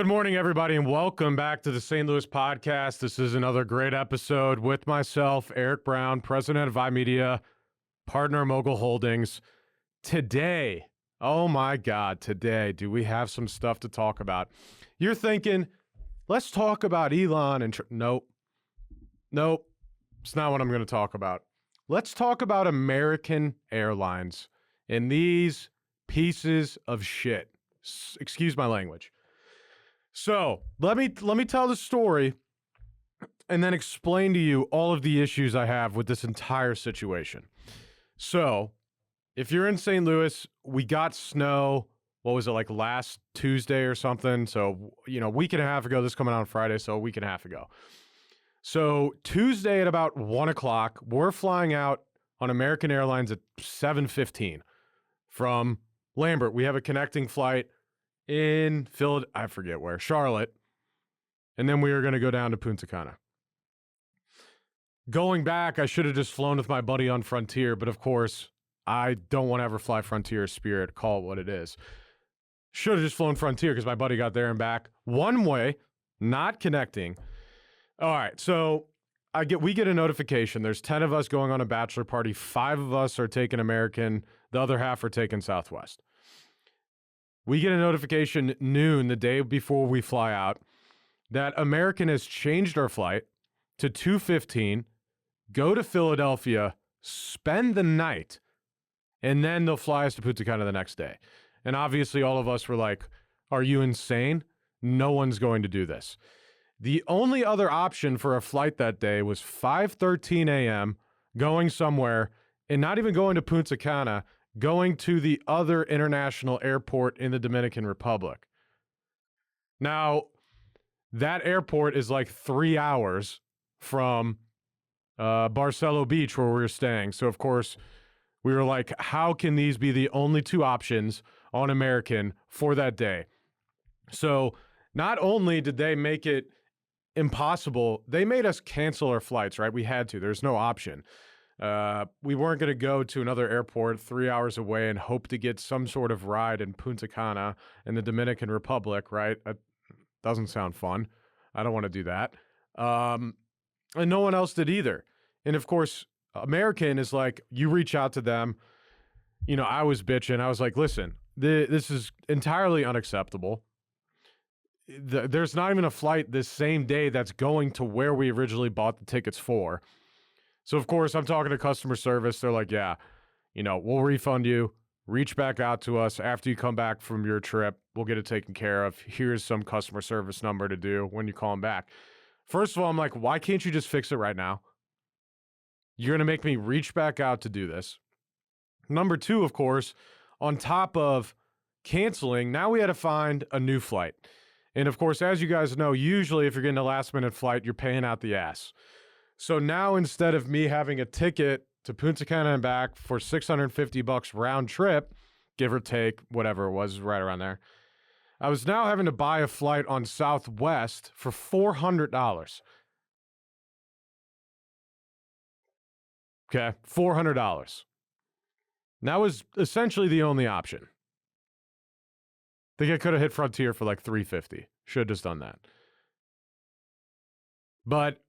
Good morning, everybody, and welcome back to the St. Louis podcast. This is another great episode with myself, Eric Brown, president of iMedia, partner of Mogul Holdings. Today, oh my God, today, do we have some stuff to talk about? You're thinking, let's talk about Elon and... Nope, it's not what I'm going to talk about. Let's talk about American Airlines and these pieces of shit. Excuse my language. So let me tell the story and then explain to you all of the issues I have with this entire situation. So if you're in St. Louis, we got snow. What was it, like last Tuesday or something? So, a week and a half ago. This coming out on Friday, so a week and a half ago. So Tuesday at about 1 o'clock, we're flying out on American Airlines at 7:15 from Lambert. We have a connecting flight in I forget where, Charlotte. And then we were going to go down to Punta Cana. Going back, I should have just flown with my buddy on Frontier, but of course, I don't want to ever fly Frontier or Spirit, call it what it is. Should have just flown Frontier because my buddy got there and back one way, not connecting. All right, so we get a notification. There's 10 of us going on a bachelor party. 5 of us are taking American. The other half are taking Southwest. We get a notification noon, the day before we fly out, that American has changed our flight to 2:15, go to Philadelphia, spend the night, and then they'll fly us to Punta Cana the next day. And obviously all of us were like, are you insane? No one's going to do this. The only other option for a flight that day was 5:13 a.m., going somewhere, and not even going to Punta Cana, going to the other international airport in the Dominican Republic. Now, that airport is like 3 hours from Barcelo Beach where we were staying. So, of course, we were like, how can these be the only 2 options on American for that day? So, not only did they make it impossible, they made us cancel our flights, right? We had to. There's no option. We weren't going to go to another airport 3 hours away and hope to get some sort of ride in Punta Cana in the Dominican Republic, right? That doesn't sound fun. I don't want to do that. And no one else did either. And of course, American is like, you reach out to them. I was bitching. I was like, listen, this is entirely unacceptable. There's not even a flight this same day that's going to where we originally bought the tickets for. So, of course, I'm talking to customer service. They're like, yeah, we'll refund you. Reach back out to us after you come back from your trip. We'll get it taken care of. Here's some customer service number to do when you call them back. First of all, I'm like, why can't you just fix it right now? You're going to make me reach back out to do this. Number 2, of course, on top of canceling, now we had to find a new flight. And, of course, as you guys know, usually if you're getting a last-minute flight, you're paying out the ass. So now instead of me having a ticket to Punta Cana and back for $650 round trip, give or take, whatever it was, right around there, I was now having to buy a flight on Southwest for $400. Okay, $400. That was essentially the only option. I think I could have hit Frontier for like $350. Should have just done that. But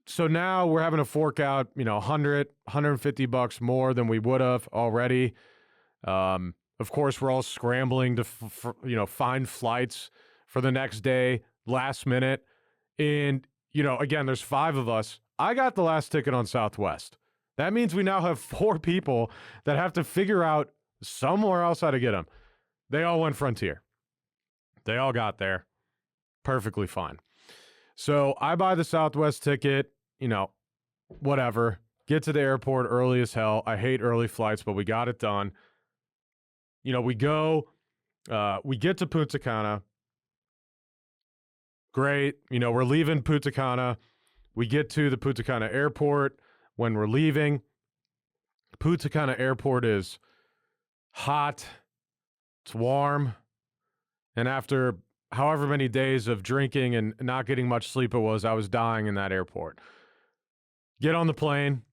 so now we're having to fork out, $150 more than we would have already. Of course, we're all scrambling to, find flights for the next day, last minute. And, again, there's 5 of us. I got the last ticket on Southwest. That means we now have 4 people that have to figure out somewhere else how to get them. They all went Frontier. They all got there. Perfectly fine. So I buy the Southwest ticket, whatever. Get to the airport early as hell. I hate early flights, but we got it done. We go, we get to Punta Cana. Great. We're leaving Punta Cana. We get to the Punta Cana airport. When we're leaving, Punta Cana airport is hot. It's warm. And after however many days of drinking and not getting much sleep I was dying in that airport. Get on the plane.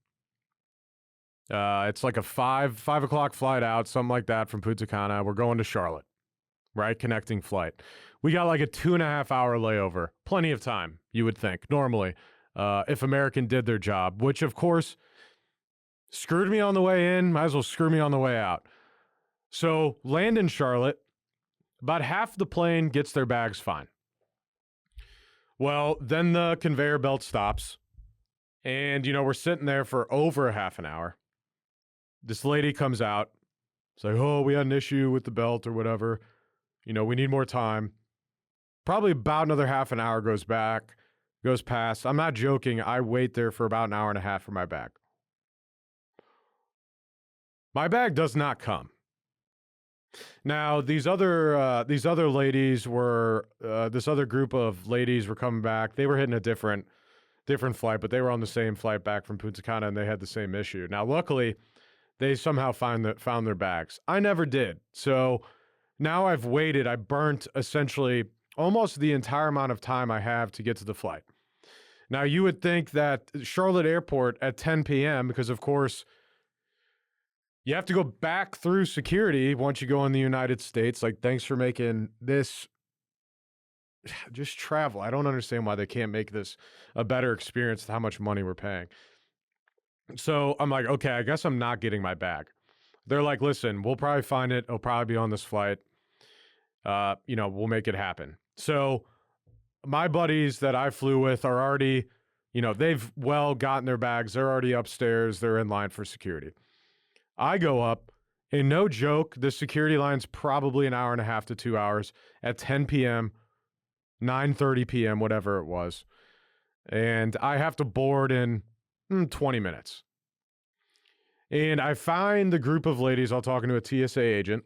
It's like a 5 o'clock flight out, something like that from Punta Cana. We're going to Charlotte. right? Connecting flight. We got like a 2.5 hour layover. Plenty of time, you would think, normally, if American did their job, which of course screwed me on the way in, might as well screw me on the way out. So land in Charlotte, about half the plane gets their bags fine. Well, then the conveyor belt stops, and, we're sitting there for over a half an hour. This lady comes out. It's like, oh, we had an issue with the belt or whatever. We need more time. Probably about another half an hour goes past. I'm not joking. I wait there for about an hour and a half for my bag. My bag does not come. Now, these other ladies were, this other group of ladies were coming back. They were hitting a different flight, but they were on the same flight back from Punta Cana, and they had the same issue. Now, luckily, they somehow found their bags. I never did. So now I've waited. I burnt essentially almost the entire amount of time I have to get to the flight. Now, you would think that Charlotte Airport at 10 p.m., because of course, you have to go back through security once you go in the United States. Like, thanks for making this just travel. I don't understand why they can't make this a better experience with how much money we're paying. So I'm like, okay, I guess I'm not getting my bag. They're like, listen, we'll probably find it. It'll probably be on this flight. We'll make it happen. So my buddies that I flew with are already, they've gotten their bags. They're already upstairs. They're in line for security. I go up, and no joke, the security line's probably an hour and a half to 2 hours at 10 p.m., 9:30 p.m., whatever it was. And I have to board in 20 minutes. And I find the group of ladies all talking to a TSA agent.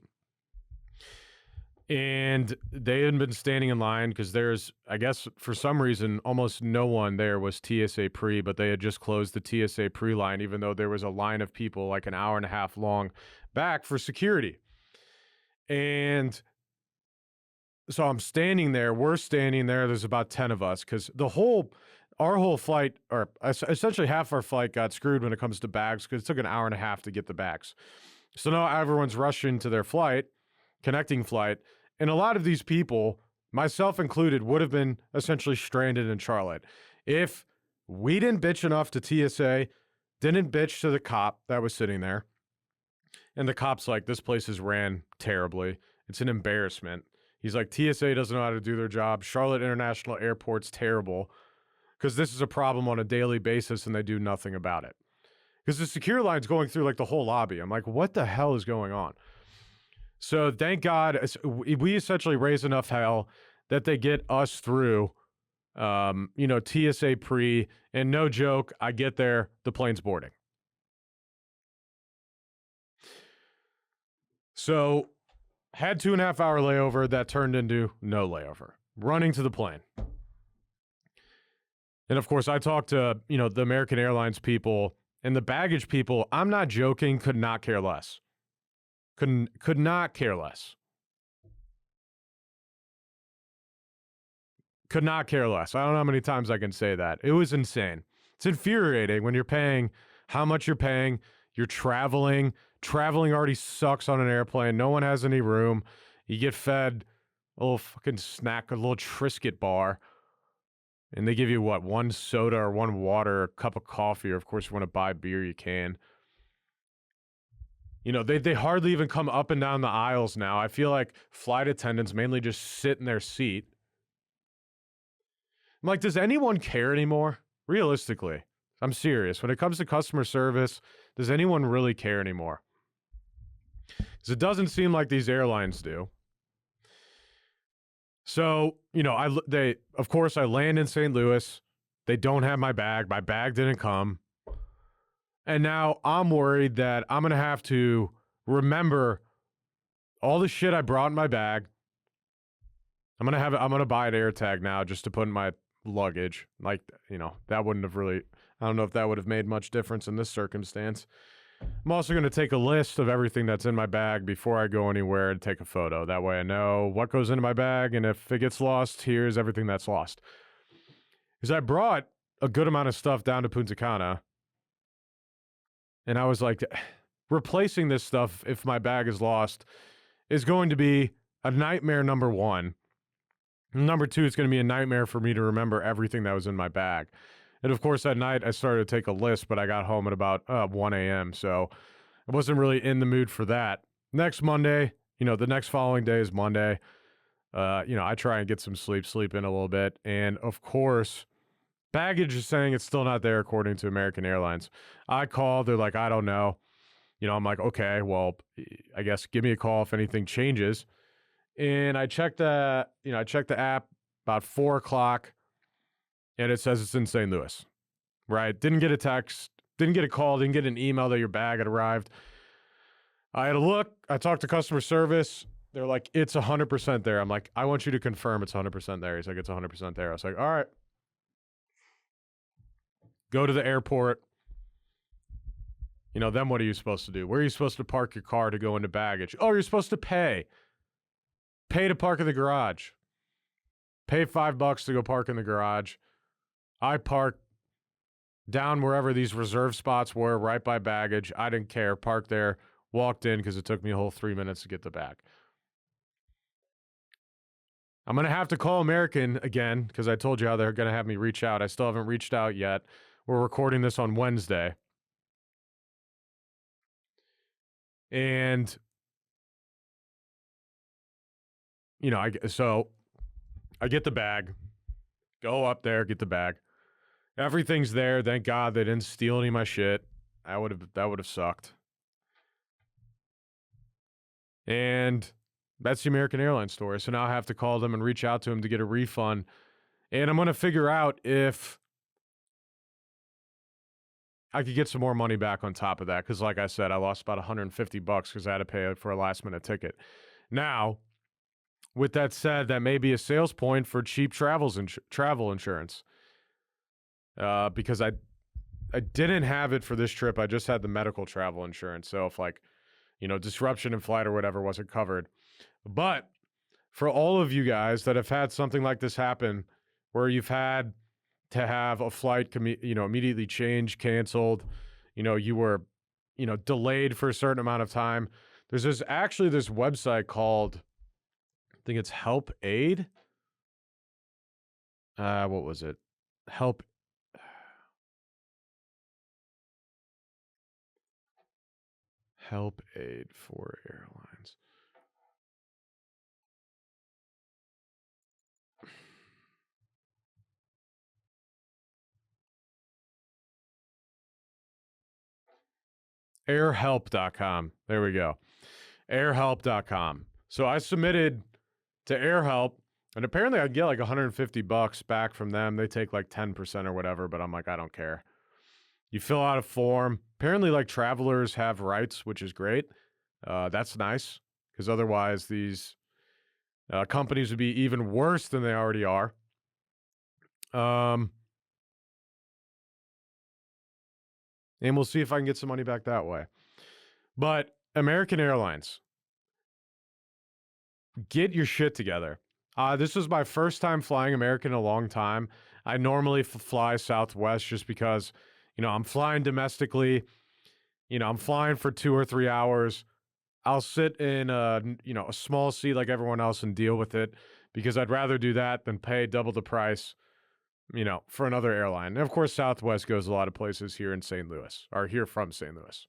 And they had been standing in line because there's, I guess, for some reason, almost no one there was TSA pre, but they had just closed the TSA pre line, even though there was a line of people like an hour and a half long back for security. And so I'm standing there. We're standing there. There's about 10 of us because our whole flight, or essentially half our flight, got screwed when it comes to bags because it took an hour and a half to get the bags. So now everyone's rushing to their flight, connecting flight. And a lot of these people, myself included, would have been essentially stranded in Charlotte if we didn't bitch enough to TSA, didn't bitch to the cop that was sitting there. And the cop's like, this place is ran terribly. It's an embarrassment. He's like, TSA doesn't know how to do their job. Charlotte International Airport's terrible because this is a problem on a daily basis and they do nothing about it. Because the secure line's going through like the whole lobby. I'm like, what the hell is going on? So thank God we essentially raise enough hell that they get us through, TSA pre, and no joke, I get there, the plane's boarding. So had 2.5 hour layover that turned into no layover, running to the plane. And of course, I talked to, the American Airlines people and the baggage people. I'm not joking, could not care less. Could not care less. Could not care less. I don't know how many times I can say that. It was insane. It's infuriating when you're paying how much you're paying. You're traveling. Traveling already sucks on an airplane. No one has any room. You get fed a little fucking snack, a little Triscuit bar. And they give you, one soda or one water, a cup of coffee, or of course you want to buy beer, you can. They hardly even come up and down the aisles now. I feel like flight attendants mainly just sit in their seat. I'm like, does anyone care anymore? Realistically, I'm serious. When it comes to customer service, does anyone really care anymore? Because it doesn't seem like these airlines do. So, of course, I land in St. Louis. They don't have my bag. My bag didn't come. And now I'm worried that I'm going to have to remember all the shit I brought in my bag. I'm going to buy an AirTag now just to put in my luggage. Like, that wouldn't have really, I don't know if that would have made much difference in this circumstance. I'm also going to take a list of everything that's in my bag before I go anywhere and take a photo. That way I know what goes into my bag, and if it gets lost, here's everything that's lost. Because I brought a good amount of stuff down to Punta Cana. And I was like, replacing this stuff, if my bag is lost, is going to be a nightmare, number one. Number two, it's going to be a nightmare for me to remember everything that was in my bag. And of course, that night I started to take a list, but I got home at about 1 a.m. So I wasn't really in the mood for that. Next Monday, the next following day is Monday. I try and get some sleep in a little bit. And of course, baggage is saying it's still not there according to American Airlines. I called, they're like, I don't know. I'm like, okay, well, I guess give me a call if anything changes. And I checked the app about 4:00, and it says it's in St. Louis. Right? Didn't get a text, didn't get a call, didn't get an email that your bag had arrived. I had a look. I talked to customer service. They're like, it's 100% there. I'm like, I want you to confirm it's 100% there. He's like, it's 100% there. I was like, all right. Go to the airport. Then what are you supposed to do? Where are you supposed to park your car to go into baggage? Oh, you're supposed to pay. Pay to park in the garage. Pay $5 to go park in the garage. I parked down wherever these reserve spots were, right by baggage. I didn't care. Parked there, walked in because it took me a whole 3 minutes to get the bag. I'm going to have to call American again because I told you how they're going to have me reach out. I still haven't reached out yet. We're recording this on Wednesday. And, so I get the bag, go up there, get the bag. Everything's there. Thank God they didn't steal any of my shit. That would have sucked. And that's the American Airlines story. So now I have to call them and reach out to them to get a refund. And I'm going to figure out if I could get some more money back on top of that. Because like I said, I lost about $150 because I had to pay for a last minute ticket. Now, with that said, that may be a sales point for cheap travel insurance. Because I didn't have it for this trip. I just had the medical travel insurance. So if disruption in flight or whatever wasn't covered. But for all of you guys that have had something like this happen, where you've had to have a flight, immediately changed, canceled, you were, delayed for a certain amount of time. There's this website called, I think it's Help Aid. What was it? Help Aid for airlines. Airhelp.com. There we go. Airhelp.com. So I submitted to Airhelp, and apparently I'd get like $150 back from them. They take like 10% or whatever, but I'm like, I don't care. You fill out a form. Apparently, like, travelers have rights, which is great. That's nice, because otherwise these companies would be even worse than they already are. And we'll see if I can get some money back that way. But American Airlines, get your shit together. This was my first time flying American in a long time. I normally fly Southwest just because, I'm flying domestically. I'm flying for 2 or 3 hours. I'll sit in a small seat like everyone else and deal with it, because I'd rather do that than pay double the price, for another airline. And of course, Southwest goes a lot of places here in St. Louis, or here from St. Louis.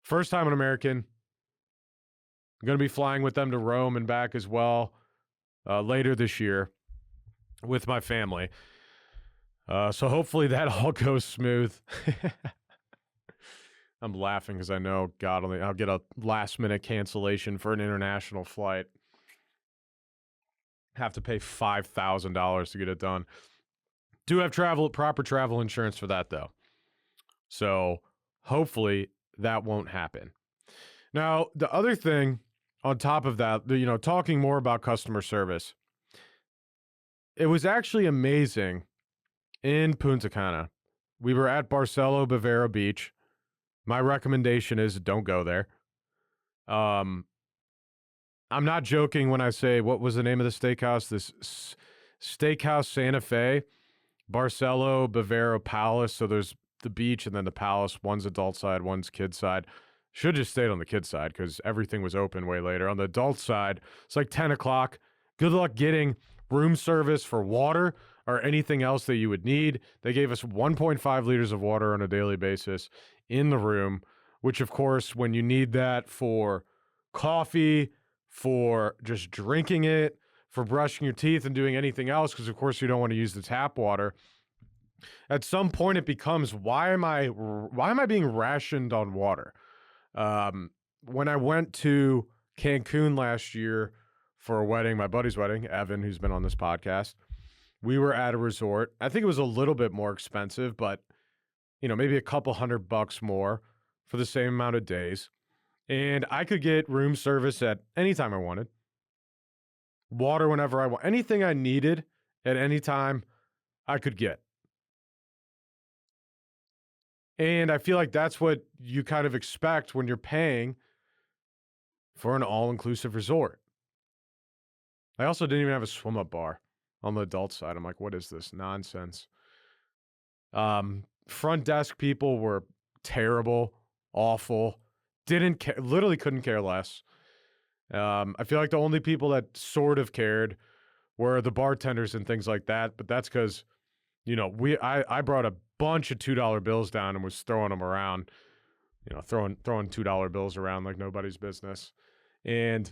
First time an American. I'm going to be flying with them to Rome and back as well later this year with my family. So hopefully that all goes smooth. I'm laughing because I know, God, I'll get a last-minute cancellation for an international flight. Have to pay $5,000 to get it done. Do have proper travel insurance for that, though. So hopefully that won't happen. Now, the other thing on top of that, talking more about customer service, it was actually amazing in Punta Cana. We were at Barcelo Bavaro Beach. My recommendation is don't go there. I'm not joking when I say, what was the name of the steakhouse? This Steakhouse Santa Fe, Barcelo Bavaro Palace. So there's the beach and then the palace. One's adult side, one's kid side. Should have just stayed on the kid's side because everything was open way later. On the adult side, it's like 10 o'clock. Good luck getting room service for water or anything else that you would need. They gave us 1.5 liters of water on a daily basis in the room, which, of course, when you need that for coffee, for just drinking it, for brushing your teeth and doing anything else, because, of course, you don't want to use the tap water. At some point, it becomes, why am I being rationed on water? When I went to Cancun last year for a wedding, my buddy's wedding, Evan, who's been on this podcast, we were at a resort. I think it was a little bit more expensive, but maybe a couple $100 more for the same amount of days. And I could get room service at any time I wanted, water whenever I want, anything I needed at any time I could get. And I feel like that's what you kind of expect when you're paying for an all-inclusive resort. I also didn't even have a swim-up bar on the adult side. I'm like, what is this nonsense? Front desk people were terrible, awful, didn't care, literally couldn't care less. I feel like the only people that sort of cared were the bartenders and things like that, but that's because, I brought a bunch of $2 bills down and was throwing them around, throwing $2 bills around like nobody's business. And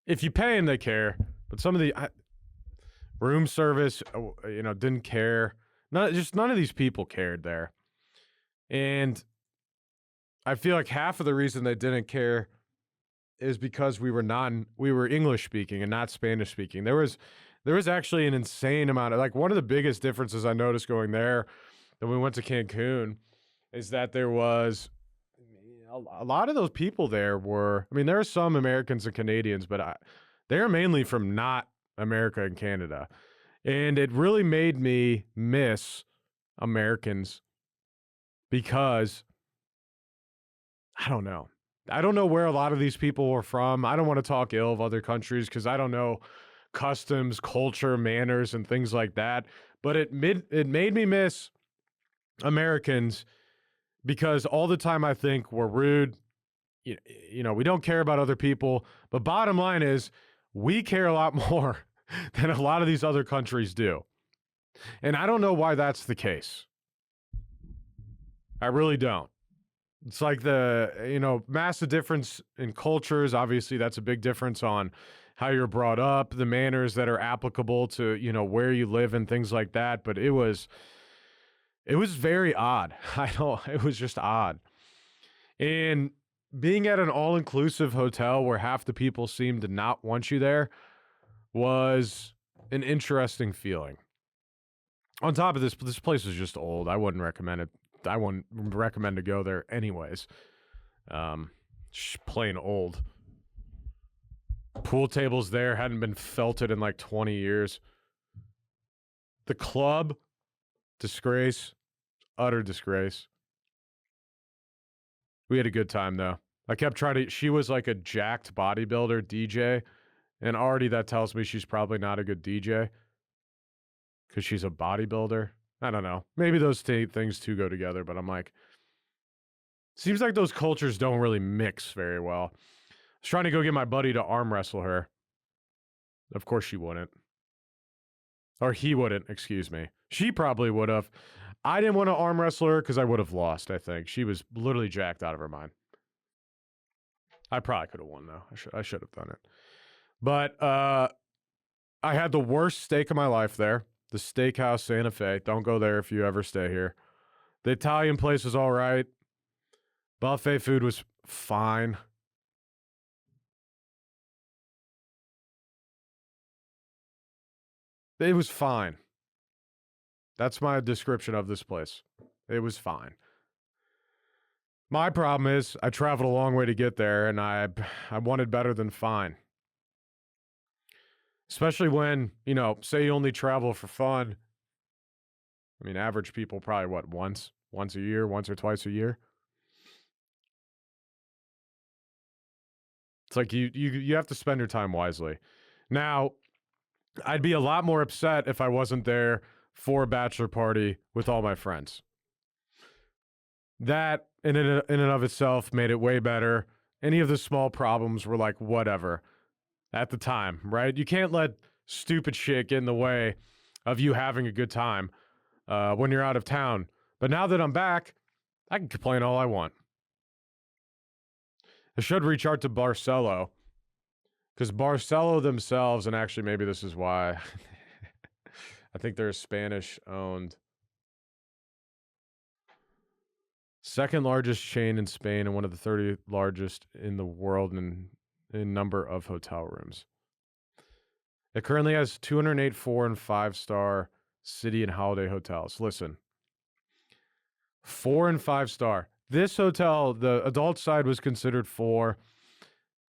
if you pay them, they care. But some of the room service, didn't care. None of these people cared there. And I feel like half of the reason they didn't care is because we were English speaking and not Spanish speaking. There was actually an insane amount of, like, one of the biggest differences I noticed going there when we went to Cancun is that there was a lot of those people there were, there are some Americans and Canadians, but they're mainly from not America and Canada. And it really made me miss Americans because I don't know. I don't know where a lot of these people were from. I don't want to talk ill of other countries because I don't know customs, culture, manners, and things like that. But it made me miss Americans because all the time I think we're rude. We don't care about other people. But bottom line is we care a lot more than a lot of these other countries do. And I don't know why that's the case. I really don't. It's like the, massive difference in cultures. Obviously, that's a big difference on how you're brought up, the manners that are applicable to, where you live and things like that. But it was very odd. It was just odd. And being at an all-inclusive hotel where half the people seemed to not want you there was an interesting feeling. On top of this place is just old. I wouldn't recommend it. I wouldn't recommend to go there anyways. Plain old. Pool tables there hadn't been felted in like 20 years. The club, disgrace, utter disgrace. We had a good time though. I kept trying to, she was like a jacked bodybuilder DJ, and already that tells me she's probably not a good DJ because she's a bodybuilder. I don't know. Maybe those things too go together, but I'm like, seems like those cultures don't really mix very well. I was trying to go get my buddy to arm wrestle her. Of course she wouldn't. Or he wouldn't, excuse me. She probably would have. I didn't want to arm wrestle her because I would have lost, I think. She was literally jacked out of her mind. I probably could have won, though. I should have done it. But I had the worst steak of my life there. The Steakhouse Santa Fe. Don't go there if you ever stay here. The Italian place was all right. Buffet food was fine. It was fine. That's my description of this place. It was fine. My problem is I traveled a long way to get there, and I wanted better than fine. Especially when, say you only travel for fun. Average people probably, once a year, once or twice a year. It's like you have to spend your time wisely. Now, I'd be a lot more upset if I wasn't there for a bachelor party with all my friends. That in and of itself made it way better. Any of the small problems were like whatever at the time, right? You can't let stupid shit get in the way of you having a good time when you're out of town. But now that I'm back, I can complain all I want. I should reach out to Barcelo, because Barcelo themselves, and actually maybe this is why, I think they're a Spanish-owned, second largest chain in Spain and one of the 30 largest in the world in number of hotel rooms. It currently has 208 4- and 5-star city and holiday hotels. Listen, 4- and 5-star. This hotel, the adult side was considered 4.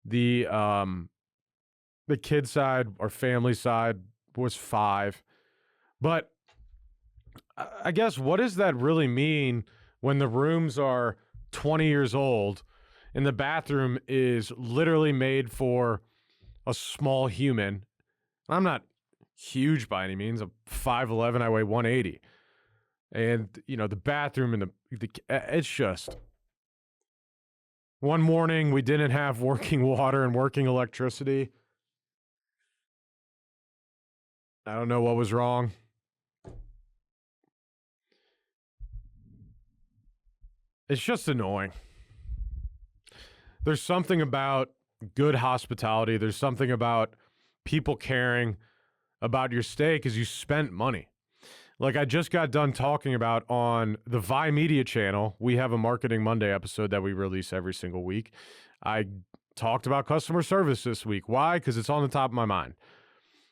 The kid side or family side was 5. But I guess what does that really mean when the rooms are 20 years old and the bathroom is literally made for a small human? I'm not huge by any means. I'm 5'11", I weigh 180. And, the bathroom and it's just... One morning, we didn't have working water and working electricity. I don't know what was wrong. It's just annoying. There's something about good hospitality. There's something about people caring about your stay because you spent money. Like I just got done talking about on the Vi Media channel, we have a Marketing Monday episode that we release every single week. I talked about customer service this week. Why? Because it's on the top of my mind.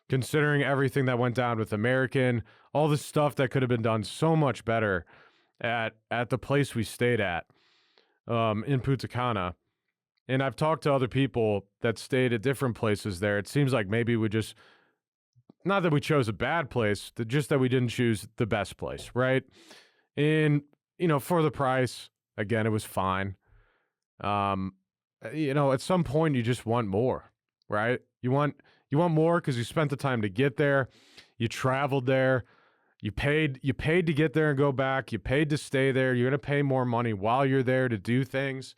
Considering everything that went down with American, all the stuff that could have been done so much better at the place we stayed at in Punta Cana. And I've talked to other people that stayed at different places there. It seems like maybe we just, not that we chose a bad place, just that we didn't choose the best place, right? And, for the price, again, it was fine. At some point you just want more, right? You want more because you spent the time to get there. You traveled there. You paid to get there and go back. You paid to stay there. You're going to pay more money while you're there to do things.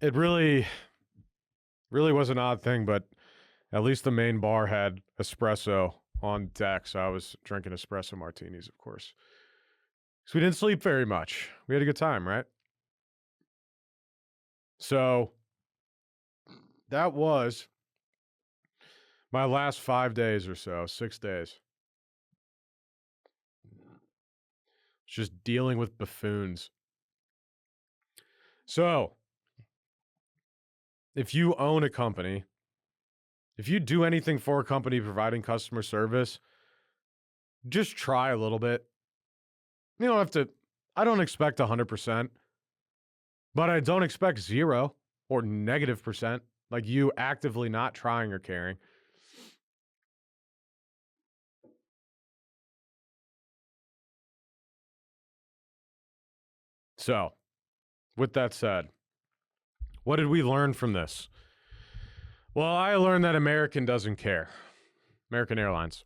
It really was an odd thing, but at least the main bar had espresso on deck, so I was drinking espresso martinis, of course. So we didn't sleep very much. We had a good time, right? So that was my last 5 days or so, 6 days. Just dealing with buffoons. So, if you own a company, if you do anything for a company providing customer service, just try a little bit. You don't have to, I don't expect 100%, but I don't expect 0 or -%, like you actively not trying or caring. So, with that said, what did we learn from this? Well, I learned that American doesn't care. American Airlines.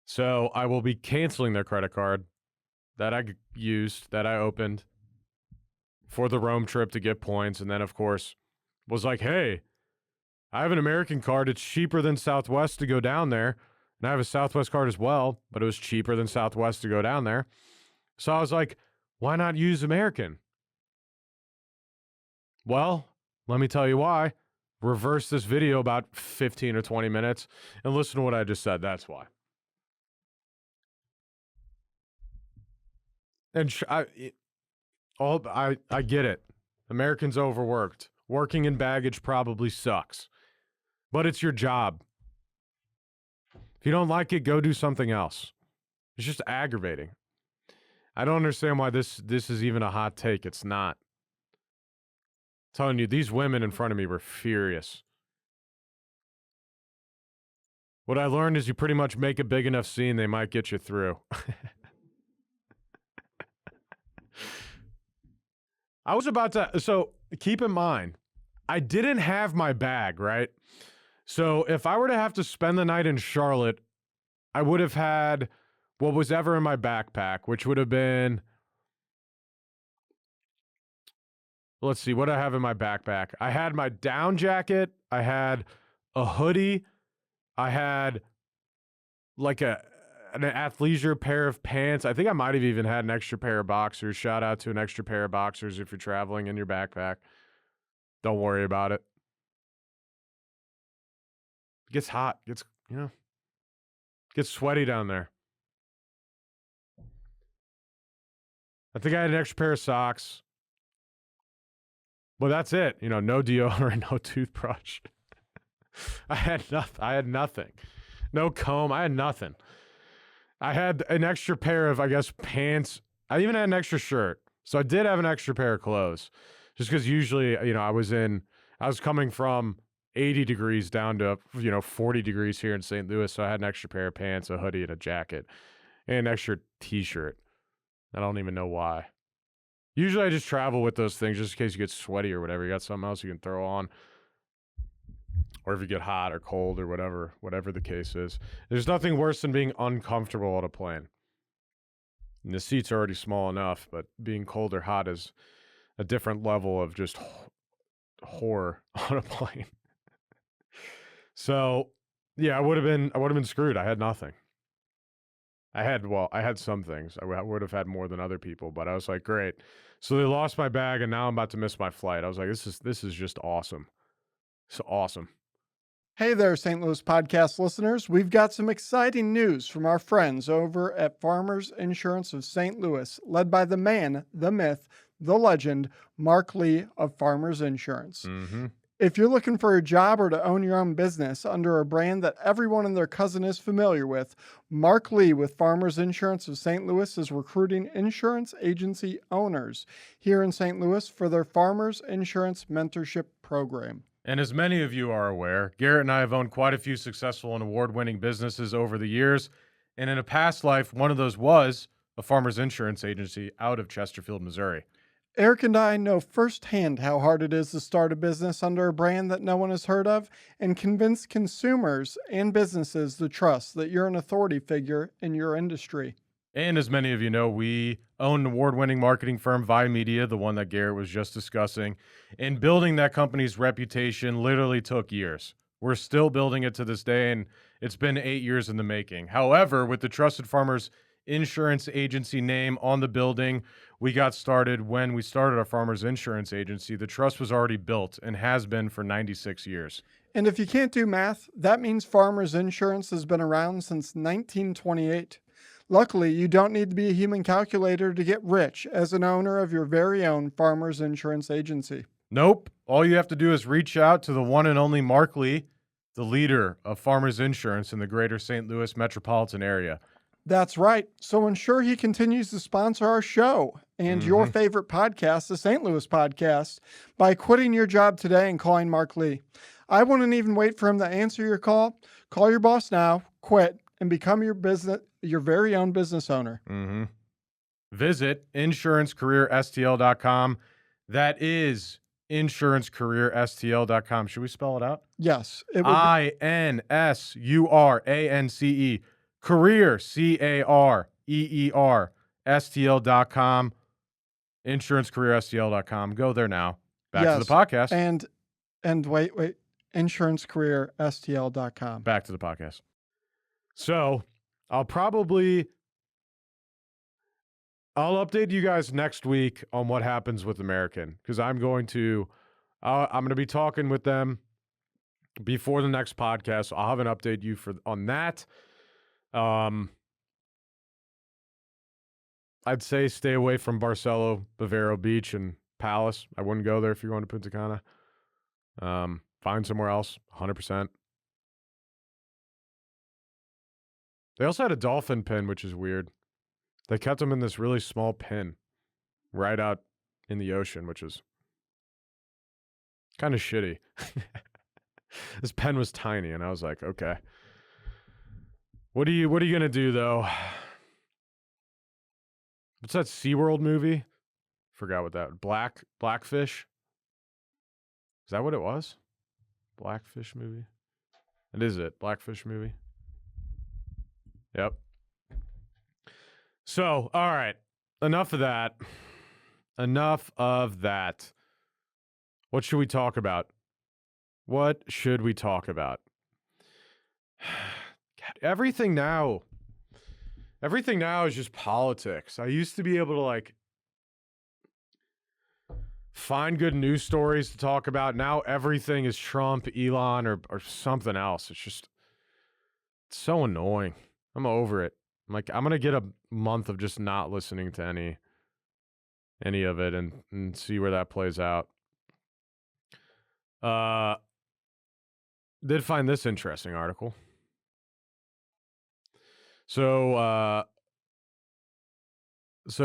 So I will be canceling their credit card that I used, that I opened for the Rome trip to get points. And then, of course, was like, hey, I have an American card. It's cheaper than Southwest to go down there. And I have a Southwest card as well, but it was cheaper than Southwest to go down there. So I was like, why not use American? Well, let me tell you why. Reverse this video about 15 or 20 minutes and listen to what I just said. That's why. And I get it. Americans overworked. Working in baggage probably sucks. But it's your job. If you don't like it, go do something else. It's just aggravating. I don't understand why this is even a hot take. It's not. I'm telling you, these women in front of me were furious. What I learned is you pretty much make a big enough scene, they might get you through. I was about to, so keep in mind, I didn't have my bag, right? So if I were to have to spend the night in Charlotte, I would have had what was ever in my backpack, which would have been, let's see, what do I have in my backpack? I had my down jacket. I had a hoodie. I had like an athleisure pair of pants. I think I might have even had an extra pair of boxers. Shout out to an extra pair of boxers if you're traveling in your backpack. Don't worry about it. It gets hot. Gets sweaty down there. I think I had an extra pair of socks. But that's it. No deodorant, no toothbrush. I had nothing. No comb. I had nothing. I had an extra pair of, I guess, pants. I even had an extra shirt. So I did have an extra pair of clothes. Just because usually, I was coming from 80 degrees down to, 40 degrees here in St. Louis. So I had an extra pair of pants, a hoodie, and a jacket, and an extra t-shirt. I don't even know why. Usually I just travel with those things just in case you get sweaty or whatever. You got something else you can throw on. Or if you get hot or cold or whatever the case is. There's nothing worse than being uncomfortable on a plane. And the seats are already small enough, but being cold or hot is a different level of just horror on a plane. So, yeah, I would have been screwed. I had nothing. I had some things. I would have had more than other people, but I was like, great. So they lost my bag, and now I'm about to miss my flight. I was like, this is just awesome. It's awesome. Hey there, St. Louis podcast listeners. We've got some exciting news from our friends over at Farmers Insurance of St. Louis, led by the man, the myth, the legend, Mark Lee of Farmers Insurance. Mm-hmm. If you're looking for a job or to own your own business under a brand that everyone and their cousin is familiar with, Mark Lee with Farmers Insurance of St. Louis is recruiting insurance agency owners here in St. Louis for their Farmers Insurance Mentorship Program. And as many of you are aware, Garrett and I have owned quite a few successful and award-winning businesses over the years. And in a past life, one of those was a farmer's insurance agency out of Chesterfield, Missouri. Eric and I know firsthand how hard it is to start a business under a brand that no one has heard of and convince consumers and businesses to trust that you're an authority figure in your industry. And as many of you know, we own an award-winning marketing firm, Vi Media, the one that Garrett was just discussing. And building that company's reputation literally took years. We're still building it to this day, and it's been 8 years in the making. However, with the Trusted Farmers Insurance Agency name on the building, we got started when we started our Farmers Insurance Agency. The trust was already built and has been for 96 years. And if you can't do math, that means Farmers Insurance has been around since 1928. Luckily, you don't need to be a human calculator to get rich as an owner of your very own Farmers Insurance Agency. Nope. All you have to do is reach out to the one and only Mark Lee, the leader of Farmers Insurance in the greater St. Louis metropolitan area. That's right. So ensure he continues to sponsor our show and your favorite podcast, the St. Louis Podcast, by quitting your job today and calling Mark Lee. I wouldn't even wait for him to answer your call. Call your boss now, quit, and become your very own business owner. Mm-hmm. Visit insurancecareerstl.com. That is insurancecareerstl.com. Should we spell it out? Yes. It would INSURANCE, career, CAREER, STL.com, insurancecareerstl.com. Go there now. Back to the podcast. And wait, insurancecareerstl.com. Back to the podcast. So I'll update you guys next week on what happens with American, because I'm going to be talking with them before the next podcast. So I'll have an update on that. I'd say stay away from Barcelo, Bavaro Beach, and Palace. I wouldn't go there if you're going to Punta Cana. Find somewhere else, 100%. They also had a dolphin pen, which is weird. They kept them in this really small pen right out in the ocean, which is kind of shitty. This pen was tiny, and I was like, okay. What are you going to do, though? What's that SeaWorld movie? Forgot what that... Blackfish? Is that what it was? Blackfish movie? It is it. Blackfish movie? Yep. So, all right. Enough of that. Enough of that. What should we talk about? What should we talk about? God, everything now is just politics. I used to be able to like find good news stories to talk about. Now everything is Trump, Elon, or something else. It's so annoying. I'm over it. I'm going to get a month of just not listening to any of it and see where that plays out. Did find this interesting article. So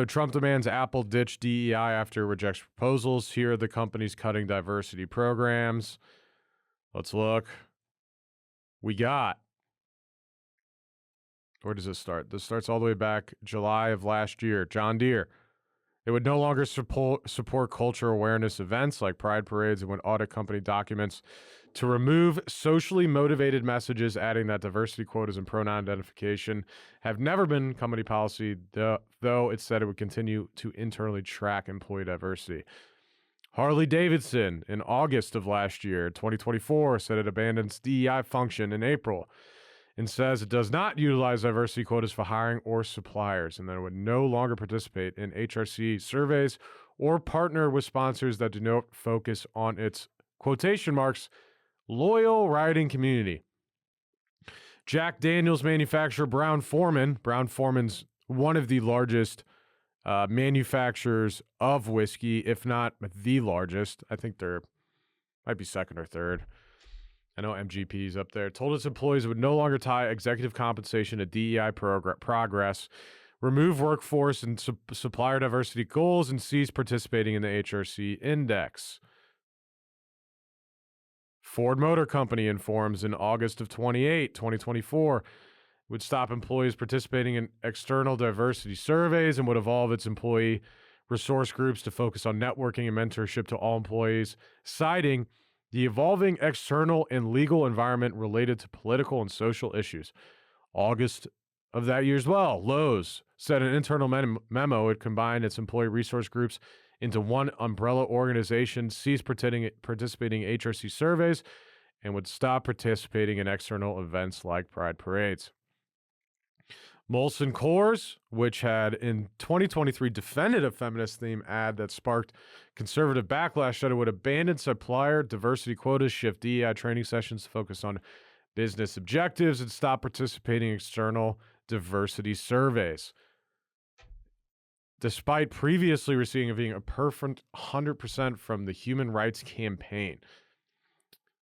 Trump demands Apple ditch DEI after it rejects proposals. Here are the companies cutting diversity programs. Let's look. We got. Where does this start? This starts all the way back July of last year. John Deere. It would no longer support culture awareness events like pride parades and would audit company documents to remove socially motivated messages, adding that diversity quotas and pronoun identification have never been company policy, though it said it would continue to internally track employee diversity. Harley-Davidson, in August of last year, 2024, said it abandons DEI function in April and says it does not utilize diversity quotas for hiring or suppliers, and that it would no longer participate in HRC surveys or partner with sponsors that do not focus on its quotation marks loyal riding community. Jack Daniels manufacturer Brown-Forman's one of the largest manufacturers of whiskey, if not the largest. I think they're might be second or third. I know MGP's up there. Told its employees it would no longer tie executive compensation to DEI progress, remove workforce and supplier diversity goals, and cease participating in the HRC index. Ford Motor Company informs in August of 2024, would stop employees participating in external diversity surveys and would evolve its employee resource groups to focus on networking and mentorship to all employees, citing the evolving external and legal environment related to political and social issues. August of that year as well, Lowe's said an internal memo would combine its employee resource groups into one umbrella organization, cease participating in HRC surveys, and would stop participating in external events like pride parades. Molson Coors, which had in 2023 defended a feminist theme ad that sparked conservative backlash, said it would abandon supplier diversity quotas, shift DEI training sessions to focus on business objectives, and stop participating in external diversity surveys. Despite previously receiving a perfect 100% from the Human Rights Campaign.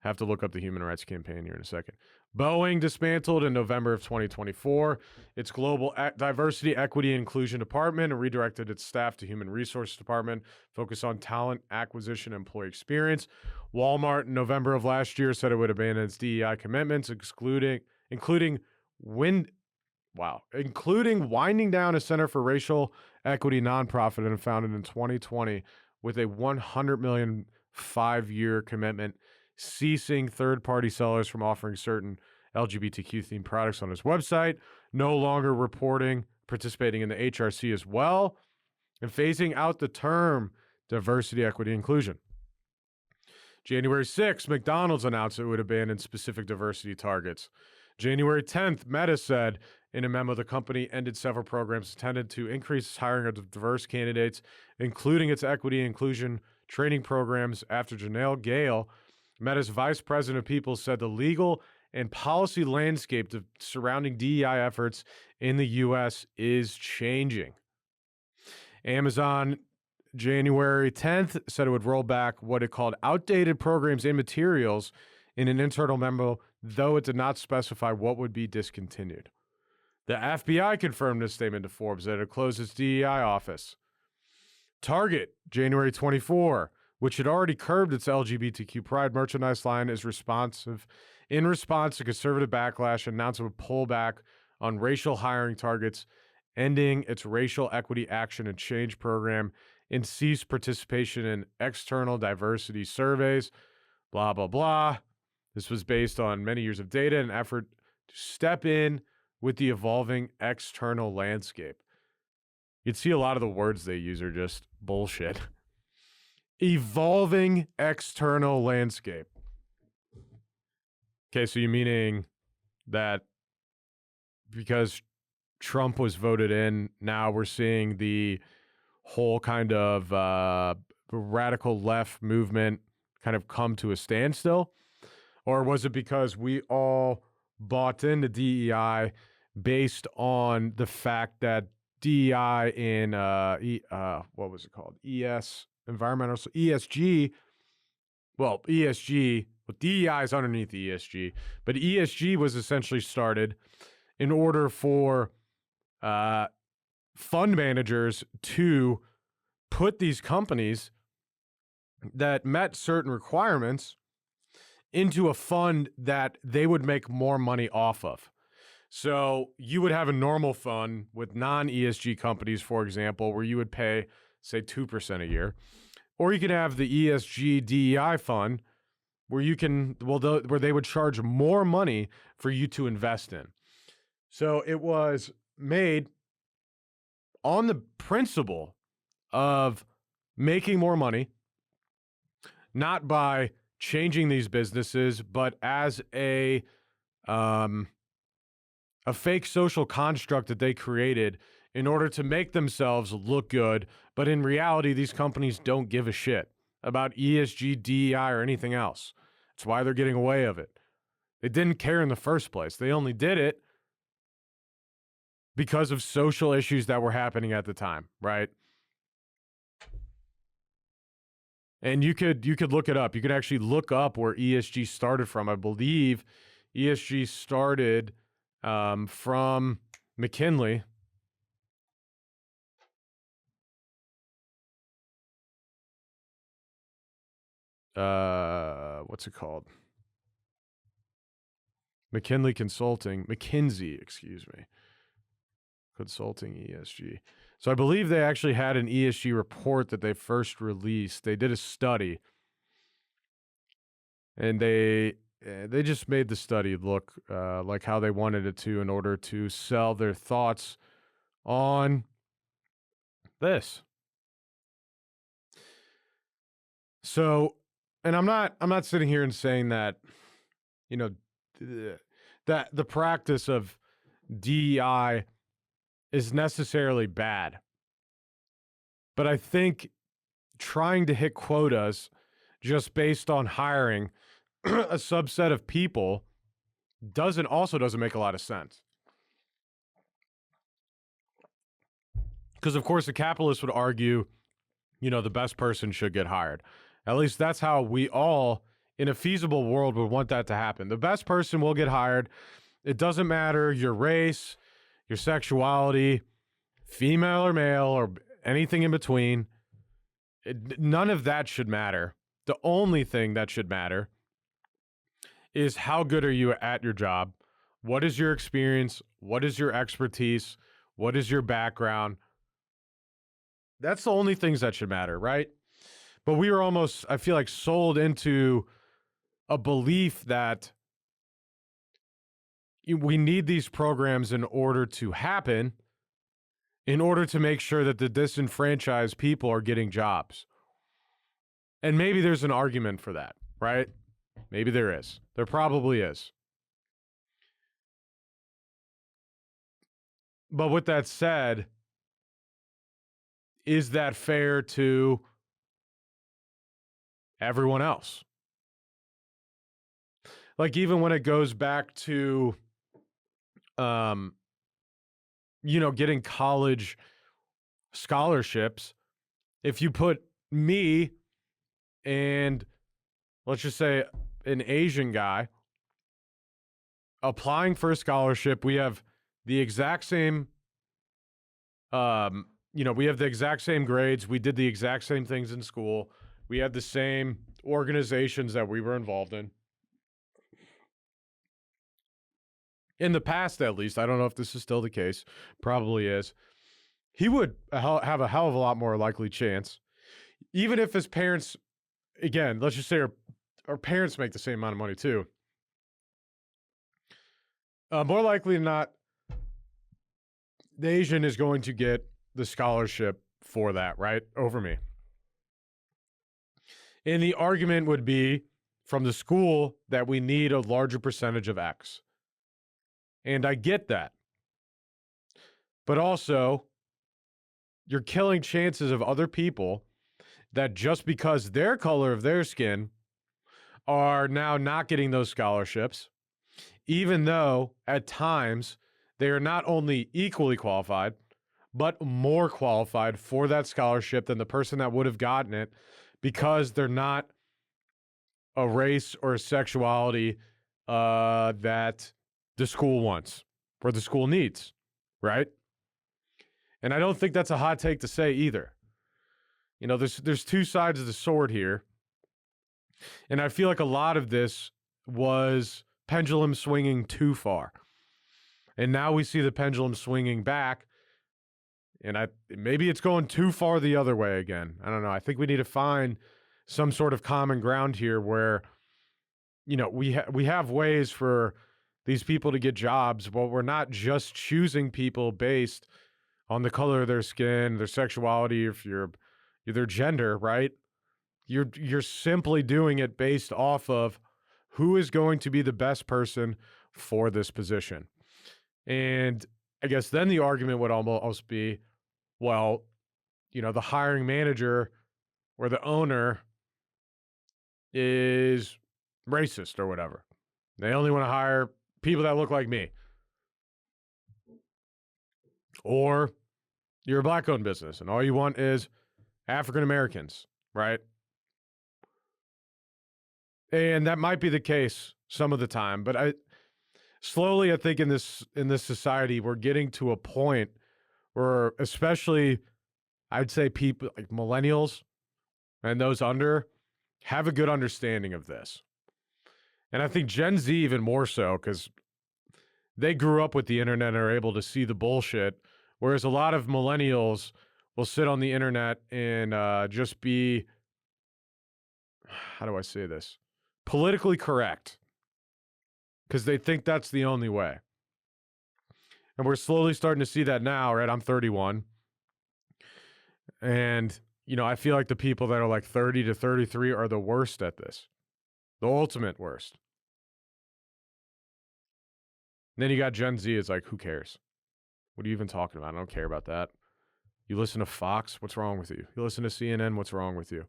Have to look up the Human Rights Campaign here in a second. Boeing dismantled in November of 2024 its Global Diversity, Equity, and Inclusion Department and redirected its staff to Human Resources Department, focused on talent acquisition and employee experience. Walmart in November of last year said it would abandon its DEI commitments, including winding down a Center for Racial Equity nonprofit and founded in 2020 with a $100 million 5-year commitment, ceasing third-party sellers from offering certain LGBTQ-themed products on its website, no longer participating in the HRC as well, and phasing out the term diversity, equity, inclusion. January 6th, McDonald's announced it would abandon specific diversity targets. January 10th, Meta said in a memo the company ended several programs intended to increase its hiring of diverse candidates, including its equity and inclusion training programs, after Janelle Gale, Meta's vice president of people, said the legal and policy landscape surrounding DEI efforts in the U.S. is changing. Amazon, January 10th, said it would roll back what it called outdated programs and materials in an internal memo, though it did not specify what would be discontinued. The FBI confirmed in a statement to Forbes that it closed its DEI office. Target, January 24, which had already curbed its LGBTQ pride merchandise line, is in response to conservative backlash, announced it would pull back on racial hiring targets, ending its racial equity action and change program, and cease participation in external diversity surveys, blah, blah, blah. This was based on many years of data and effort to step in with the evolving external landscape. you'd see a lot of the words they use are just bullshit. Evolving external landscape. Okay, so you meaning that because Trump was voted in, now we're seeing the whole kind of radical left movement kind of come to a standstill? Or was it because we all bought into DEI based on the fact that DEI in what was it called? Environmental, so ESG. Well, ESG, but DEI is underneath the ESG, but ESG was essentially started in order for fund managers to put these companies that met certain requirements into a fund that they would make more money off of. So you would have a normal fund with non-ESG companies, for example, where you would pay, say, 2% a year. Or you could have the ESG DEI fund where you can, where they would charge more money for you to invest in. So it was made on the principle of making more money, not by changing these businesses, but as a fake social construct that they created in order to make themselves look good. But in reality, these companies don't give a shit about ESG, DEI, or anything else. That's why they're getting away with it. They didn't care in the first place. They only did it because of social issues that were happening at the time, right? And you could look it up. You could actually look up where ESG started from. I believe ESG started from McKinley. What's it called? McKinsey, excuse me. Consulting ESG. So I believe they actually had an ESG report that they first released. They did a study, and they just made the study look like how they wanted it to in order to sell their thoughts on this. So, and I'm not sitting here and saying that, that the practice of DEI is necessarily bad. But I think trying to hit quotas just based on hiring a subset of people doesn't make a lot of sense. Because, of course, the capitalists would argue, the best person should get hired. At least that's how we all, in a feasible world, would want that to happen. The best person will get hired. It doesn't matter your race, your sexuality, female or male, or anything in between. None of that should matter. The only thing that should matter is how good are you at your job? What is your experience? What is your expertise? What is your background? That's the only things that should matter, right? But we were almost, I feel like, sold into a belief that we need these programs in order to happen, in order to make sure that the disenfranchised people are getting jobs. And maybe there's an argument for that, right? Maybe there is. There probably is. But with that said, is that fair to everyone else? Like, even when it goes back to getting college scholarships, if you put me and, let's just say, an Asian guy applying for a scholarship, we have the exact same, we have the exact same grades. We did the exact same things in school. We had the same organizations that we were involved in. In the past, at least, I don't know if this is still the case, probably is, he would have a hell of a lot more likely chance. Even if his parents, again, let's just say our parents make the same amount of money too. More likely than not, the Asian is going to get the scholarship for that, right? Over me. And the argument would be from the school that we need a larger percentage of X. And I get that. But also, you're killing chances of other people that just because their color of their skin are now not getting those scholarships, even though at times they are not only equally qualified, but more qualified for that scholarship than the person that would have gotten it because they're not a race or a sexuality that the school wants or the school needs, right? And I don't think that's a hot take to say either. You know, there's two sides of the sword here. And I feel like a lot of this was pendulum swinging too far. And now we see the pendulum swinging back. And maybe it's going too far the other way again. I don't know. I think we need to find some sort of common ground here where, you know, we have ways for these people to get jobs. Well, we're not just choosing people based on the color of their skin, their sexuality, if their gender, right? You're simply doing it based off of who is going to be the best person for this position. And I guess then the argument would almost be, well, you know, the hiring manager or the owner is racist or whatever. They only want to hire people that look like me. Or you're a black-owned business and all you want is African Americans, right? And that might be the case some of the time, but I think in this society we're getting to a point where, especially I'd say people like millennials and those under, have a good understanding of this. And I think Gen Z even more so because they grew up with the internet and are able to see the bullshit, whereas a lot of millennials will sit on the internet and just be, how do I say this, politically correct because they think that's the only way. And we're slowly starting to see that now, right? I'm 31. And, you know, I feel like the people that are like 30 to 33 are the worst at this. The ultimate worst. And then you got Gen Z, it's like, who cares? What are you even talking about? I don't care about that. You listen to Fox, what's wrong with you? You listen to CNN, what's wrong with you?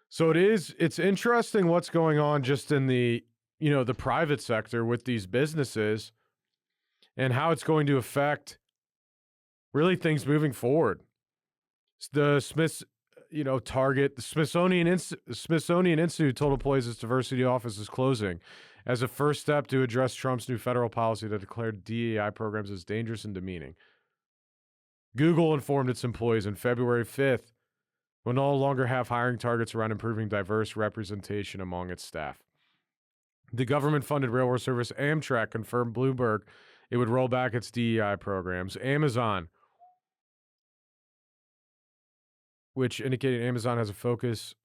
So it's interesting what's going on just in the, you know, the private sector with these businesses and how it's going to affect really things moving forward. The Smithsonian Institute told employees its diversity office is closing as a first step to address Trump's new federal policy that declared DEI programs as dangerous and demeaning. Google informed its employees on February 5th will no longer have hiring targets around improving diverse representation among its staff. The government-funded railroad service Amtrak confirmed Bloomberg it would roll back its DEI programs. Amazon, which indicated Amazon has a focus.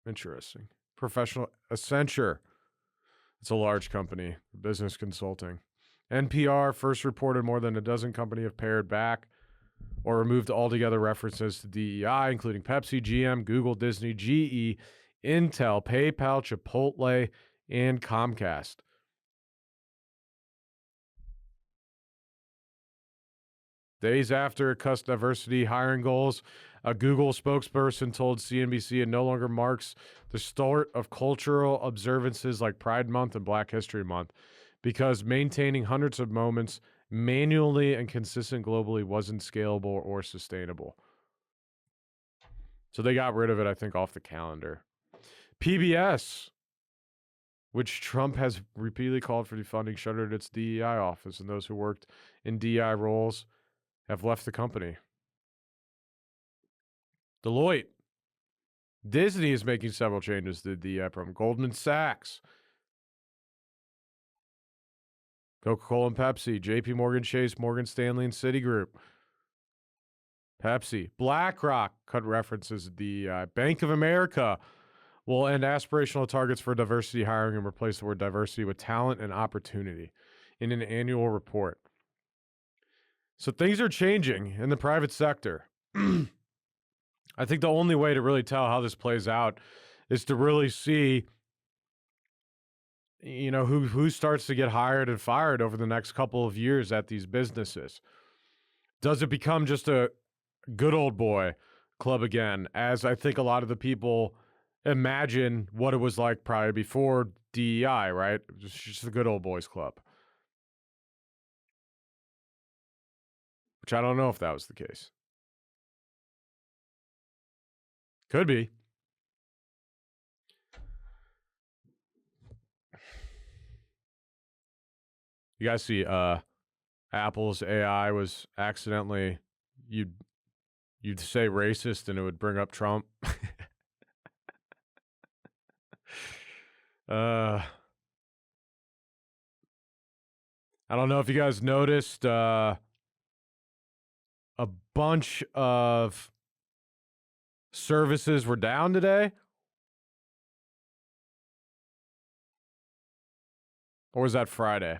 Interesting. Professional Accenture. It's a large company, business consulting. NPR first reported more than a dozen companies have pared back or removed altogether references to DEI, including Pepsi, GM, Google, Disney, GE, Intel, PayPal, Chipotle, and Comcast. Days after it cut diversity hiring goals, a Google spokesperson told CNBC it no longer marks the start of cultural observances like Pride Month and Black History Month because maintaining hundreds of moments manually and consistent globally wasn't scalable or sustainable. So they got rid of it, I think, off the calendar. PBS, which Trump has repeatedly called for defunding, shuttered its DEI office, and those who worked in DEI roles have left the company. Deloitte. Disney is making several changes to the DEI program. Goldman Sachs. Coca-Cola and Pepsi. JP Morgan Chase, Morgan Stanley, and Citigroup. Pepsi. BlackRock cut references to DEI. Bank of America We'll end aspirational targets for diversity hiring and replace the word diversity with talent and opportunity in an annual report. So things are changing in the private sector. I think the only way to really tell how this plays out is to really see, who starts to get hired and fired over the next couple of years at these businesses. Does it become just a good old boy club again, as I think a lot of the people imagine what it was like probably before DEI, right? Just the good old boys club. Which I don't know if that was the case. Could be. You guys see Apple's AI was accidentally, you'd say racist and it would bring up Trump. I don't know if you guys noticed a bunch of services were down today. Or was that Friday?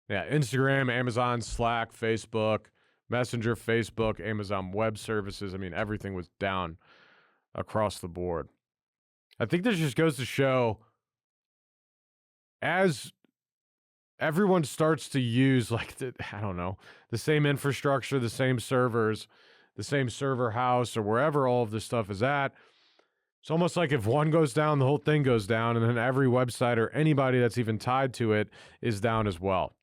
Yeah, Instagram, Amazon, Slack, Facebook, Messenger, Facebook, Amazon Web Services. I mean, everything was down across the board. I think this just goes to show, as everyone starts to use the same infrastructure, the same servers, the same server house, or wherever all of this stuff is at, it's almost like if one goes down, the whole thing goes down, and then every website or anybody that's even tied to it is down as well,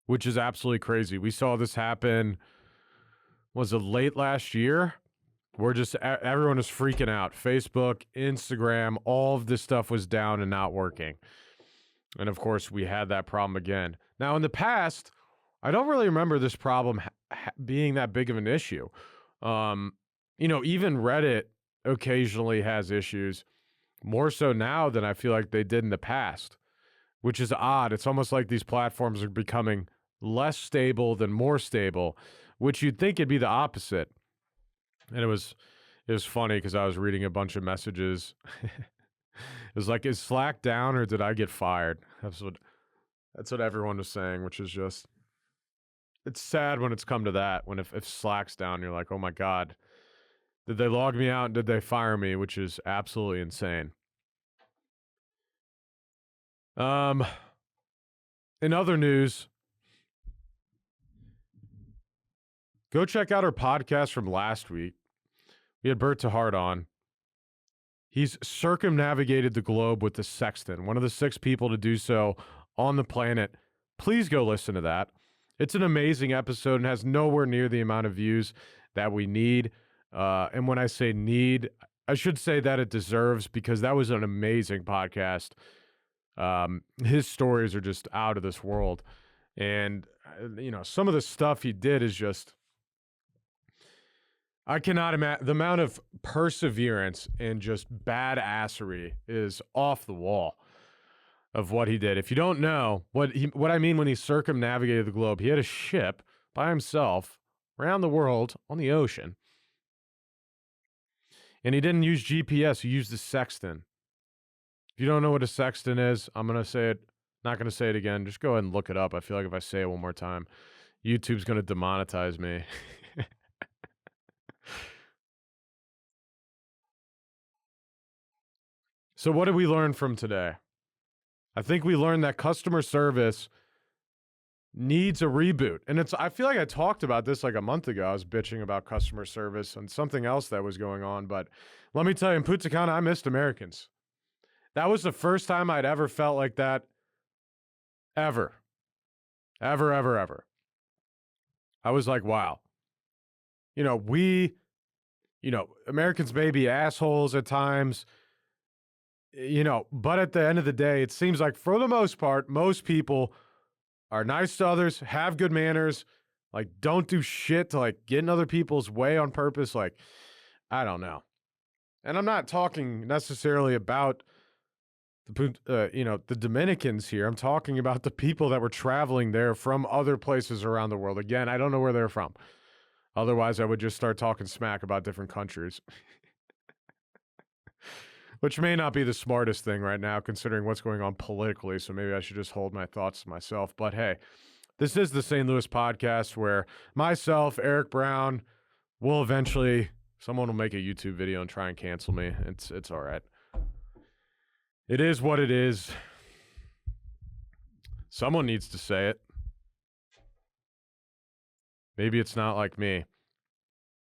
which is absolutely crazy. We saw this happen, was it late last year? We're just, everyone is freaking out. Facebook, Instagram, all of this stuff was down and not working. And of course, we had that problem again. Now, in the past, I don't really remember this problem being that big of an issue. Even Reddit occasionally has issues, more so now than I feel like they did in the past, which is odd. It's almost like these platforms are becoming less stable than more stable, which you'd think it'd be the opposite. And it was funny because I was reading a bunch of messages. It was like, is Slack down or did I get fired? That's what everyone was saying, which is just, it's sad when it's come to that. When if Slack's down, you're like, oh my God, did they log me out? Did they fire me? Which is absolutely insane. In other news, go check out our podcast from last week. We had Bert Tahart on. He's circumnavigated the globe with the Sexton, one of the 6 people to do so on the planet. Please go listen to that. It's an amazing episode and has nowhere near the amount of views that we need. And when I say need, I should say that it deserves, because that was an amazing podcast. His stories are just out of this world. And, some of the stuff he did is just, I cannot imagine. The amount of perseverance and just badassery is off the wall of what he did. If you don't know what I mean when he circumnavigated the globe, he had a ship by himself around the world on the ocean. And he didn't use GPS, he used the Sexton. If you don't know what a Sexton is, I'm going to say it, not going to say it again. Just go ahead and look it up. I feel like if I say it one more time, YouTube's going to demonetize me. So what did we learn from today? I think we learned that customer service needs a reboot. And I feel like I talked about this like a month ago. I was bitching about customer service and something else that was going on. But let me tell you, in Punta Cana, I missed Americans. That was the first time I'd ever felt like that. Ever. Ever, ever, ever. I was like, wow. Americans may be assholes at times, but at the end of the day, it seems like for the most part, most people are nice to others, have good manners, don't do shit to get in other people's way on purpose. I don't know. And I'm not talking necessarily about the Dominicans here. I'm talking about the people that were traveling there from other places around the world. Again, I don't know where they're from. Otherwise, I would just start talking smack about different countries. Which may not be the smartest thing right now, considering what's going on politically. So maybe I should just hold my thoughts to myself. But hey, this is the St. Louis podcast where myself, Eric Brown, will eventually, someone will make a YouTube video and try and cancel me. It's all right. It is what it is. Someone needs to say it. Maybe it's not like me.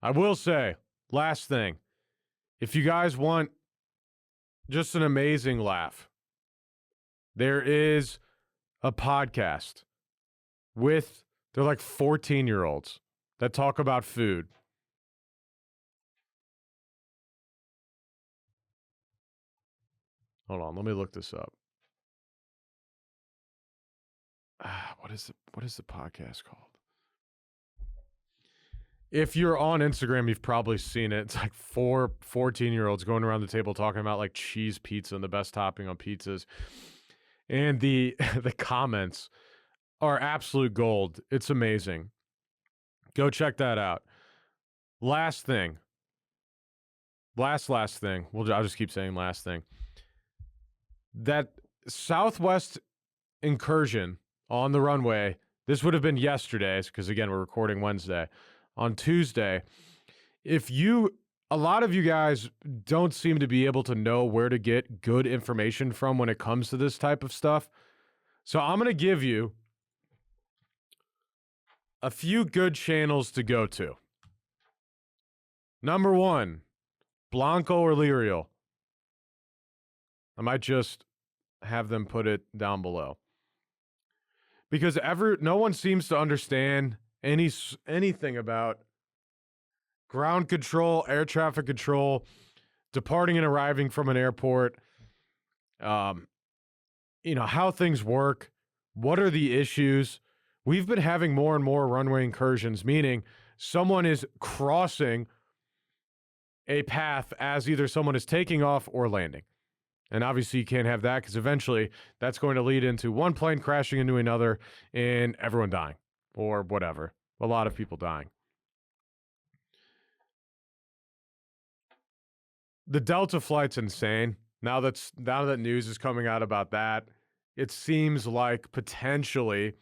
I will say, last thing, if you guys want just an amazing laugh, there is a podcast with, they're like 14-year-olds that talk about food. Hold on, let me look this up. What is the podcast called? If you're on Instagram, you've probably seen it. It's like 14-year-olds going around the table talking about like cheese pizza and the best topping on pizzas. And the comments are absolute gold. It's amazing. Go check that out. Last thing. Last thing. I'll just keep saying last thing. That Southwest incursion on the runway, this would have been yesterday's, because again, we're recording Wednesday. On Tuesday, a lot of you guys don't seem to be able to know where to get good information from when it comes to this type of stuff. So I'm going to give you a few good channels to go to. Number 1, Blanco or Lirial. I might just have them put it down below. Because no one seems to understand anything about ground control, air traffic control, departing and arriving from an airport, how things work, what are the issues. We've been having more and more runway incursions, meaning someone is crossing a path as either someone is taking off or landing. And obviously you can't have that because eventually that's going to lead into one plane crashing into another and everyone dying. Or whatever. A lot of people dying. The Delta flight's insane. Now that news is coming out about that, it seems like potentially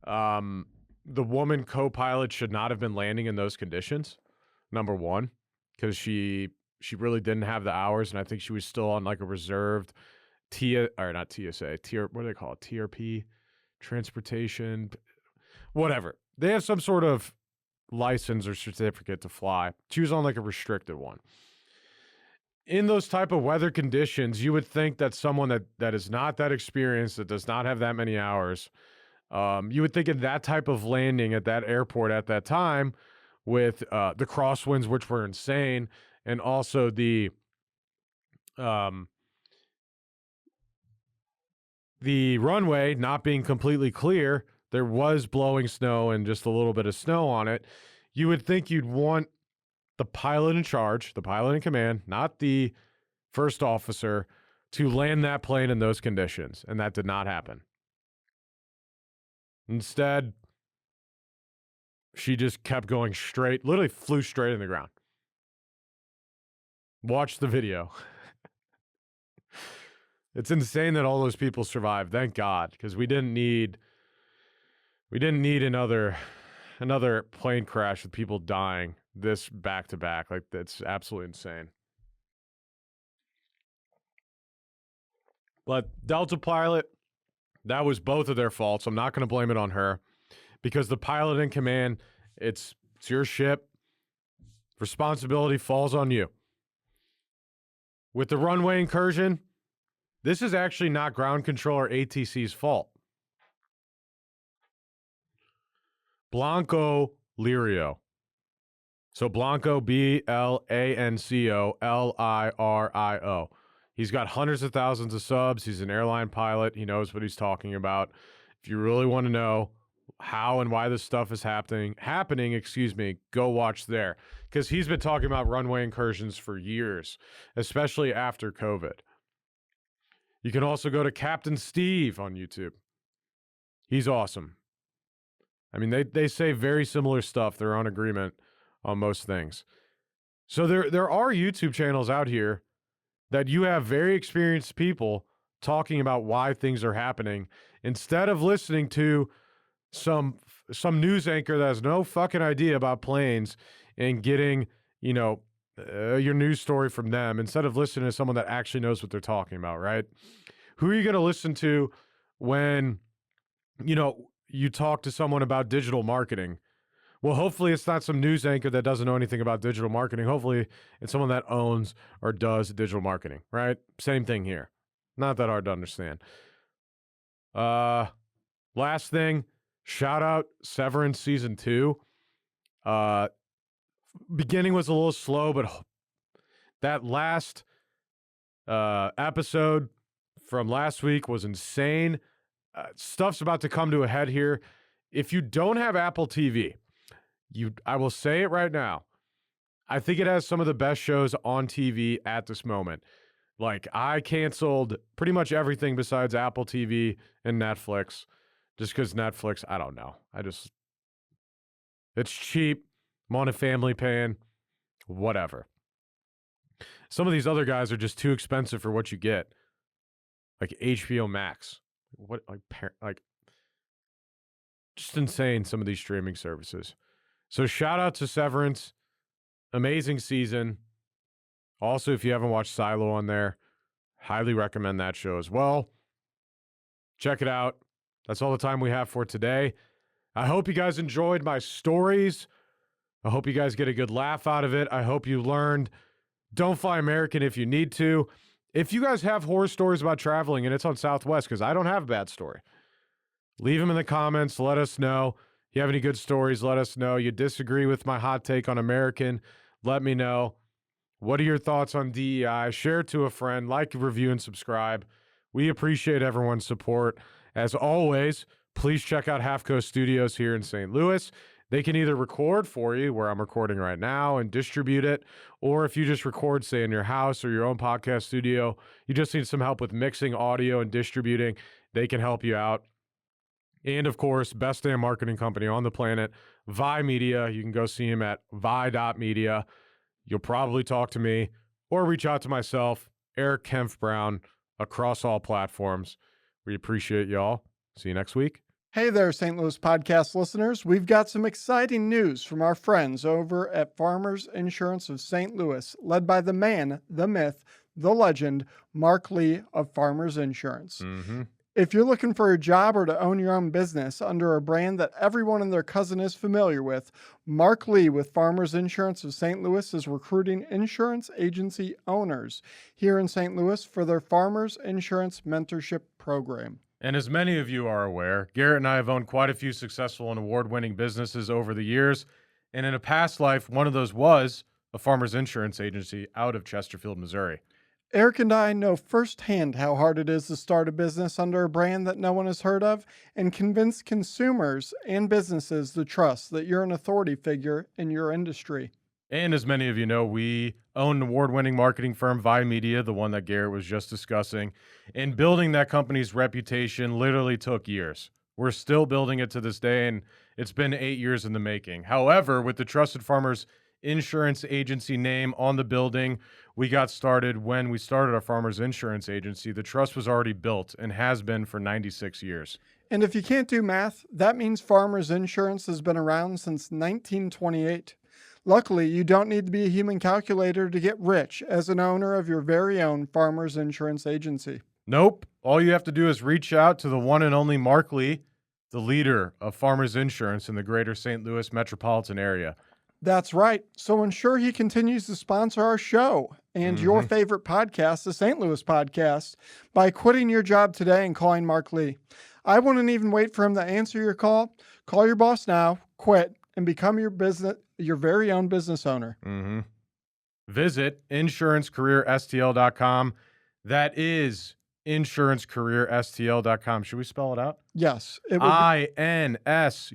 the woman co-pilot should not have been landing in those conditions. Number 1, because she really didn't have the hours, and I think she was still on like a reserved what do they call it? TRP, transportation. Whatever. They have some sort of license or certificate to fly. She was on like a restricted one. In those type of weather conditions, you would think that someone that is not that experienced, that does not have that many hours, you would think in that type of landing at that airport at that time with the crosswinds, which were insane, and also the runway not being completely clear, there was blowing snow and just a little bit of snow on it. You would think you'd want the pilot in charge, the pilot in command, not the first officer, to land that plane in those conditions. And that did not happen. Instead, she just kept going straight, literally flew straight in the ground. Watch the video. It's insane that all those people survived. Thank God, because we didn't need another plane crash with people dying this back to back. Like, that's absolutely insane. But Delta pilot, that was both of their faults. I'm not going to blame it on her because the pilot in command, it's your ship. Responsibility falls on you. With the runway incursion, this is actually not ground control or ATC's fault. Blanco Lirio. So Blanco, Blanco, He's got hundreds of thousands of subs. He's an airline pilot. He knows what he's talking about. If you really want to know how and why this stuff is happening, go watch there. Because he's been talking about runway incursions for years, especially after COVID. You can also go to Captain Steve on YouTube. He's awesome. I mean, they say very similar stuff. They're on agreement on most things. So there are YouTube channels out here that you have very experienced people talking about why things are happening instead of listening to some news anchor that has no fucking idea about planes and getting, your news story from them instead of listening to someone that actually knows what they're talking about, right? Who are you going to listen to when, you talk to someone about digital marketing? Well, hopefully it's not some news anchor that doesn't know anything about digital marketing. Hopefully it's someone that owns or does digital marketing, right? Same thing here. Not that hard to understand. Last thing, shout out Severance Season 2. Beginning was a little slow, but that last episode from last week was insane. Stuff's about to come to a head here. If you don't have Apple TV, I will say it right now. I think it has some of the best shows on TV at this moment. Like, I canceled pretty much everything besides Apple TV and Netflix just because Netflix, I don't know. It's cheap. I'm on a family plan. Whatever. Some of these other guys are just too expensive for what you get. Like HBO Max. Just insane, some of these streaming services. So shout out to Severance. Amazing season. Also, if you haven't watched Silo on there, highly recommend that show as well. Check it out. That's all the time we have for today. I hope you guys enjoyed my stories. I hope you guys get a good laugh out of it. I hope you learned don't fly American if you need to. If you guys have horror stories about traveling and it's on Southwest, because I don't have a bad story, leave them in the comments. Let us know. You have any good stories, let us know. You disagree with my hot take on American, let me know. What are your thoughts on DEI? Share it to a friend, like, review, and subscribe. We appreciate everyone's support. As always, please check out Half Coast Studios here in St. Louis. They can either record for you, where I'm recording right now, and distribute it, or if you just record, say, in your house or your own podcast studio, you just need some help with mixing audio and distributing, they can help you out. And, of course, best damn marketing company on the planet, Vi Media. You can go see him at vi.media. You'll probably talk to me or reach out to myself, Eric Kempf Brown, across all platforms. We appreciate y'all. See you next week. Hey there, St. Louis podcast listeners. We've got some exciting news from our friends over at Farmers Insurance of St. Louis, led by the man, the myth, the legend, Mark Lee of Farmers Insurance. If you're looking for a job or to own your own business under a brand that everyone and their cousin is familiar with, Mark Lee with Farmers Insurance of St. Louis is recruiting insurance agency owners here in St. Louis for their Farmers Insurance Mentorship Program. And as many of you are aware, Garrett and I have owned quite a few successful and award-winning businesses over the years. And in a past life, one of those was a farmers insurance agency out of Chesterfield, Missouri. Eric and I know firsthand how hard it is to start a business under a brand that no one has heard of and convince consumers and businesses to trust that you're an authority figure in your industry. And as many of you know, we own an award-winning marketing firm, Vi Media, the one that Garrett was just discussing. And building that company's reputation literally took years. We're still building it to this day, and it's been 8 years in the making. However, with the Trusted Farmers Insurance Agency name on the building, we got started when we started our Farmers Insurance Agency. The trust was already built and has been for 96 years. And if you can't do math, that means Farmers Insurance has been around since 1928. Luckily, you don't need to be a human calculator to get rich as an owner of your very own Farmers Insurance Agency. Nope. All you have to do is reach out to the one and only Mark Lee, the leader of Farmers Insurance in the greater St. Louis metropolitan area. That's right. So ensure he continues to sponsor our show and your favorite podcast, the St. Louis podcast, by quitting your job today and calling Mark Lee. I wouldn't even wait for him to answer your call. Call your boss now, quit, and become your very own business owner. Visit insurancecareerstl.com. That is insurancecareerstl.com. Should we spell it out? Yes. It would INSURANCE.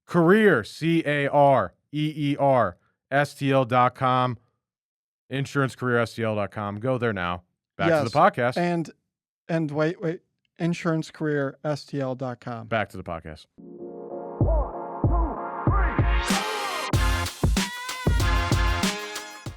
Career, CAREER, STL.com. Insurancecareerstl.com. Go there now. Back to the podcast. And wait. insurancecareerstl.com. Back to the podcast.